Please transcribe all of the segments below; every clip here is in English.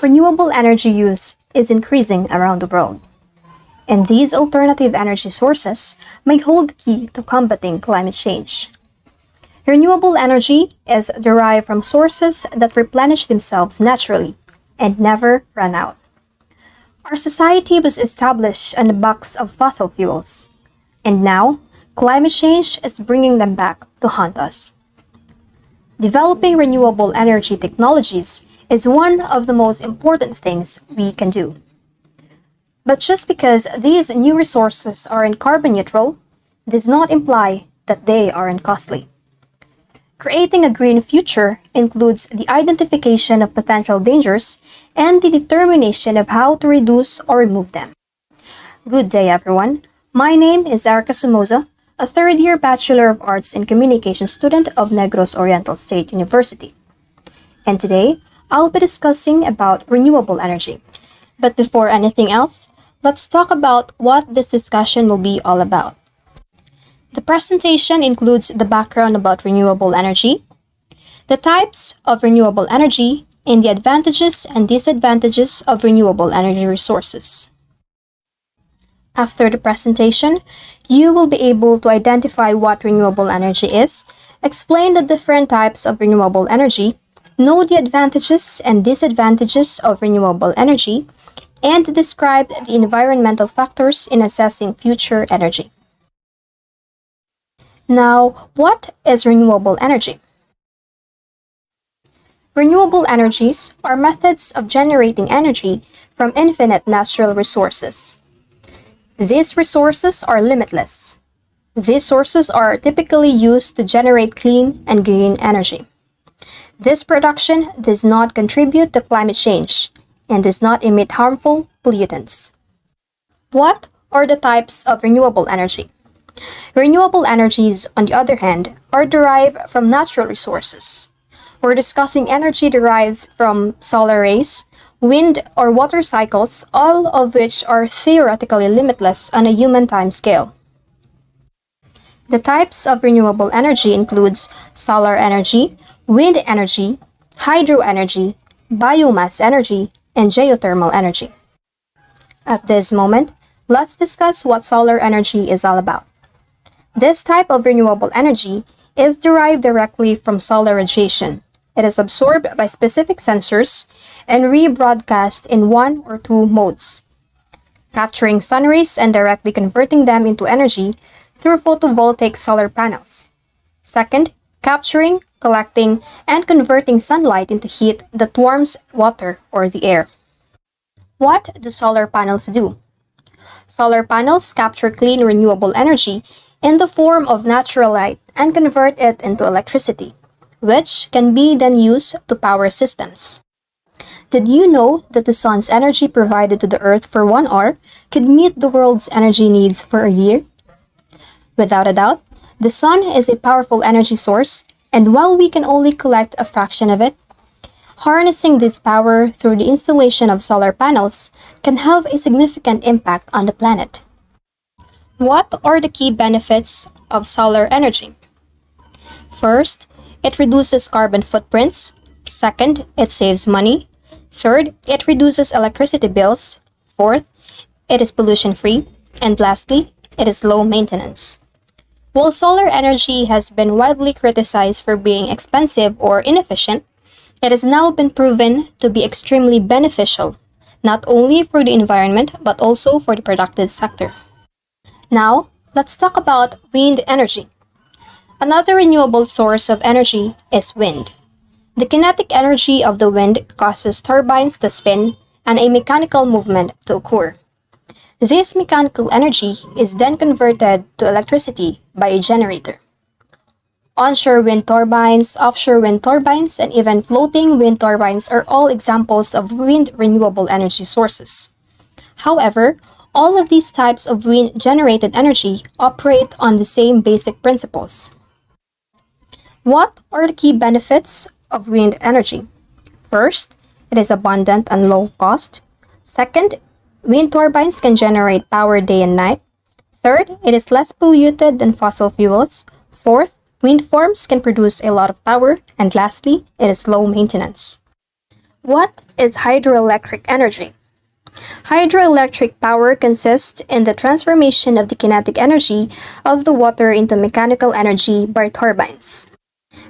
Renewable energy use is increasing around the world, and these alternative energy sources may hold the key to combating climate change. Renewable energy is derived from sources that replenish themselves naturally and never run out. Our society was established on the backs of fossil fuels, and now climate change is bringing them back to haunt us. Developing renewable energy technologies is one of the most important things we can do. But just because these new resources aren't carbon neutral does not imply that they aren't costly. Creating a green future includes the identification of potential dangers and the determination of how to reduce or remove them. Good day, everyone. My name is Erica Somoza, a third-year Bachelor of Arts in Communication student of Negros Oriental State University. And today, I'll be discussing about renewable energy. But before anything else, let's talk about what this discussion will be all about. The presentation includes the background about renewable energy, the types of renewable energy, and the advantages and disadvantages of renewable energy resources. After the presentation, you will be able to identify what renewable energy is, explain the different types of renewable energy, know the advantages and disadvantages of renewable energy, and describe the environmental factors in assessing future energy. Now, what is renewable energy? Renewable energies are methods of generating energy from infinite natural resources. These resources are limitless. These sources are typically used to generate clean and green energy. This production does not contribute to climate change and does not emit harmful pollutants. What are the types of renewable energy? Renewable energies, on the other hand, are derived from natural resources. We're discussing energy derived from solar rays, wind or water cycles, all of which are theoretically limitless on a human time scale. The types of renewable energy includes solar energy, wind energy, hydro energy, biomass energy, and geothermal energy. At this moment, let's discuss what solar energy is all about. This type of renewable energy is derived directly from solar radiation. It is absorbed by specific sensors and rebroadcast in one or two modes, capturing sun rays and directly converting them into energy through photovoltaic solar panels. Second, capturing, collecting, and converting sunlight into heat that warms water or the air. What do solar panels do? Solar panels capture clean renewable energy in the form of natural light and convert it into electricity, which can be then used to power systems. Did you know that the sun's energy provided to the Earth for 1 hour could meet the world's energy needs for a year? Without a doubt, the sun is a powerful energy source, and while we can only collect a fraction of it, harnessing this power through the installation of solar panels can have a significant impact on the planet. What are the key benefits of solar energy? First, it reduces carbon footprints. Second, it saves money. Third, it reduces electricity bills. Fourth, it is pollution-free. And lastly, it is low maintenance. While solar energy has been widely criticized for being expensive or inefficient, it has now been proven to be extremely beneficial, not only for the environment but also for the productive sector. Now, let's talk about wind energy. Another renewable source of energy is wind. The kinetic energy of the wind causes turbines to spin and a mechanical movement to occur. This mechanical energy is then converted to electricity by a generator. Onshore wind turbines, offshore wind turbines, and even floating wind turbines are all examples of wind renewable energy sources. However, all of these types of wind-generated energy operate on the same basic principles. What are the key benefits of wind energy? First, it is abundant and low cost. Second, wind turbines can generate power day and night. Third, it is less polluted than fossil fuels. Fourth, wind farms can produce a lot of power. And lastly, it is low maintenance. What is hydroelectric energy? Hydroelectric power consists in the transformation of the kinetic energy of the water into mechanical energy by turbines.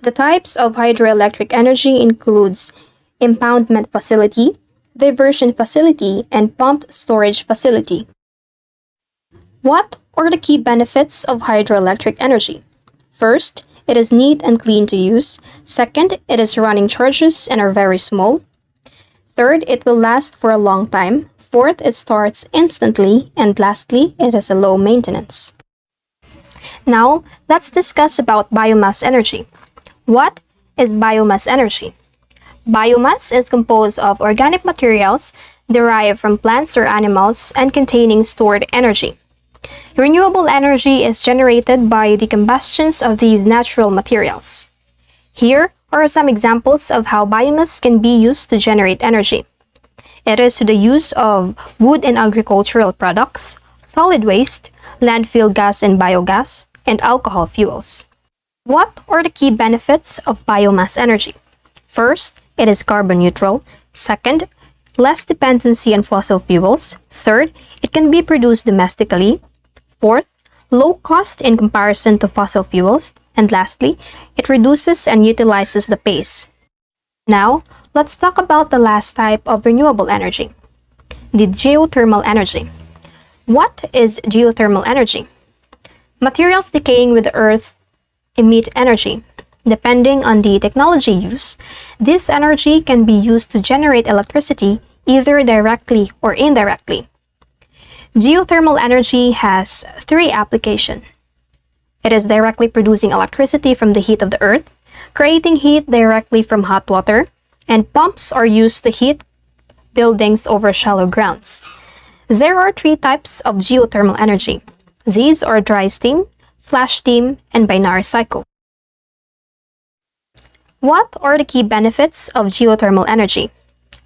The types of hydroelectric energy includes impoundment facility, diversion facility, and pumped storage facility. What are the key benefits of hydroelectric energy? First, it is neat and clean to use. Second, it is running charges and are very small. Third, it will last for a long time. Fourth, it starts instantly. And lastly, it has a low maintenance. Now, let's discuss about biomass energy. What is biomass energy? Biomass is composed of organic materials derived from plants or animals and containing stored energy. Renewable energy is generated by the combustions of these natural materials. Here are some examples of how biomass can be used to generate energy. It is the use of wood and agricultural products, solid waste, landfill gas and biogas, and alcohol fuels. What are the key benefits of biomass energy? First, it is carbon neutral. Second, less dependency on fossil fuels. Third, it can be produced domestically. Fourth, low cost in comparison to fossil fuels. And lastly, it reduces and utilizes the pace. Now, let's talk about the last type of renewable energy, the geothermal energy. What is geothermal energy? Materials decaying with the earth emit energy. Depending on the technology used, this energy can be used to generate electricity either directly or indirectly. Geothermal energy has three applications. It is directly producing electricity from the heat of the earth, creating heat directly from hot water, and pumps are used to heat buildings over shallow grounds. There are three types of geothermal energy. These are dry steam, flash steam, and binary cycle. What are the key benefits of geothermal energy?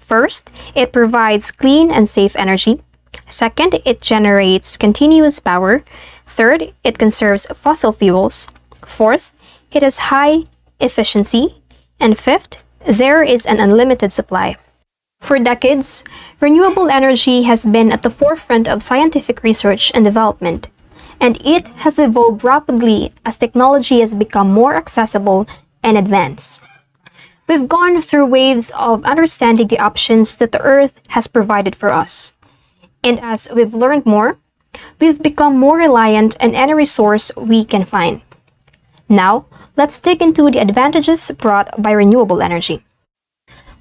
First, it provides clean and safe energy. Second, it generates continuous power. Third, it conserves fossil fuels. Fourth, it has high efficiency. And fifth, there is an unlimited supply. For decades, renewable energy has been at the forefront of scientific research and development, and it has evolved rapidly as technology has become more accessible and advanced. We've gone through waves of understanding the options that the Earth has provided for us. And as we've learned more, we've become more reliant on any resource we can find. Now, let's dig into the advantages brought by renewable energy.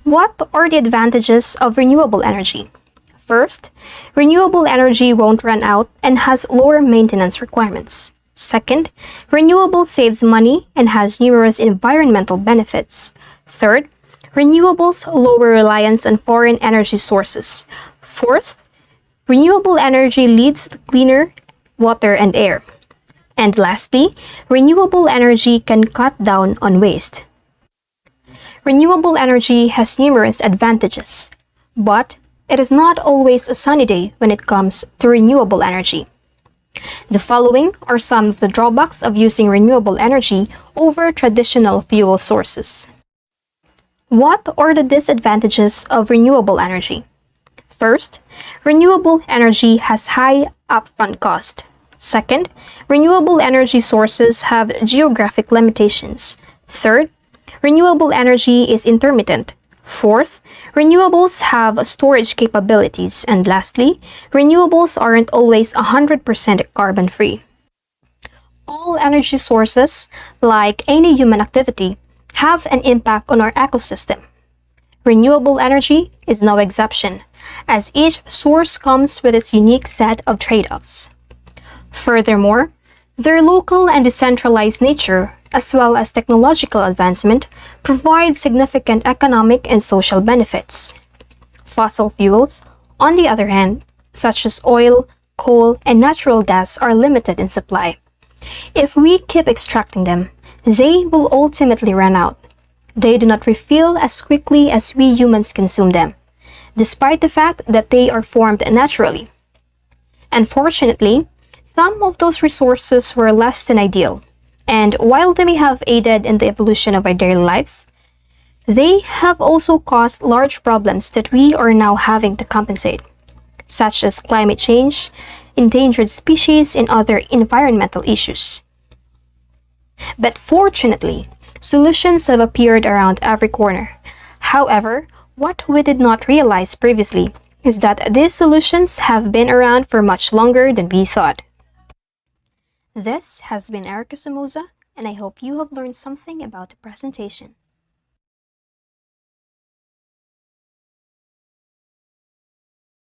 What are the advantages of renewable energy? First, renewable energy won't run out and has lower maintenance requirements. Second, renewable saves money and has numerous environmental benefits. Third, renewables lower reliance on foreign energy sources. Fourth, renewable energy leads to cleaner water and air. And lastly, renewable energy can cut down on waste. Renewable energy has numerous advantages, but it is not always a sunny day when it comes to renewable energy. The following are some of the drawbacks of using renewable energy over traditional fuel sources. What are the disadvantages of renewable energy? First, renewable energy has high upfront cost. Second, renewable energy sources have geographic limitations. Third, renewable energy is intermittent. Fourth, renewables have storage capabilities. And lastly, renewables aren't always 100% carbon-free. All energy sources, like any human activity, have an impact on our ecosystem. Renewable energy is no exception, as each source comes with its unique set of trade-offs. Furthermore, their local and decentralized nature, as well as technological advancement, provide significant economic and social benefits. Fossil fuels, on the other hand, such as oil, coal, and natural gas, are limited in supply. If we keep extracting them, they will ultimately run out. They do not refill as quickly as we humans consume them, despite the fact that they are formed naturally. Unfortunately, some of those resources were less than ideal, and while they may have aided in the evolution of our daily lives, They have also caused large problems that we are now having to compensate, such as climate change, endangered species, and other environmental issues. But fortunately, solutions have appeared around every corner. However, what we did not realize previously is that these solutions have been around for much longer than we thought. This has been Erica Somoza, and I hope you have learned something about the presentation.